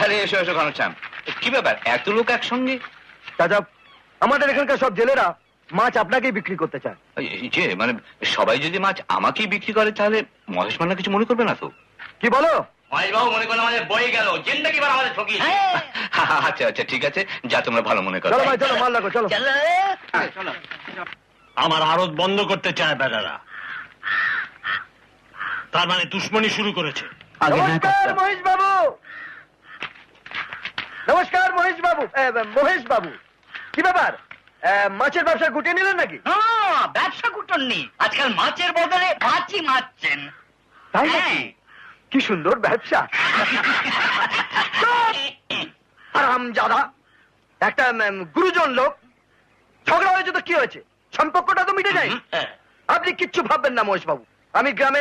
আরে এসো এসো ঘনশ্যাম, কি ব্যাপার এত লোক একসঙ্গে? চাচা, আমাদের এখানকার সব জেলেরা মাছ আপনাকেই বিক্রি করতে চায়। এই যে মানে সবাই যদি মাছ আমাকেই বিক্রি করে তাহলে মহেশ মান্না কিছু মনে করবে না তো? কি বলো? মহেশবাবু মনে করলে আমাদের বয়ে গেল, জিন্দাগি বার আমাদের ঠকি। আচ্ছা আচ্ছা ঠিক আছে, যা তোমরা ভালো মনে করো। চলো ভাই, চলো, মাল লাগো, চলো। আমার আড়ত বন্ধ করতে চায় বেটারা, তার মানে দুশ্মনী শুরু করেছে। নমস্কার মহেশ বাবু। নমস্কার মহেশ বাবু। মহেশ বাবু, কি ব্যাপার, মাছের ব্যবসা গুটিয়ে নিলেন নাকি? ব্যবসা কুটননি, আজকাল মাছের বদলে মাছই মারছেন। তাই নাকি? কি সুন্দর ব্যবসা। হারামজাদা, একটা গুরুজন লোক, ঝগড়া হয়েছে তো কি হয়েছে, সম্পর্কটা তো মিটে যায়। আপনি কিচ্ছু ভাববেন না মহেশ বাবু, আমি গ্রামের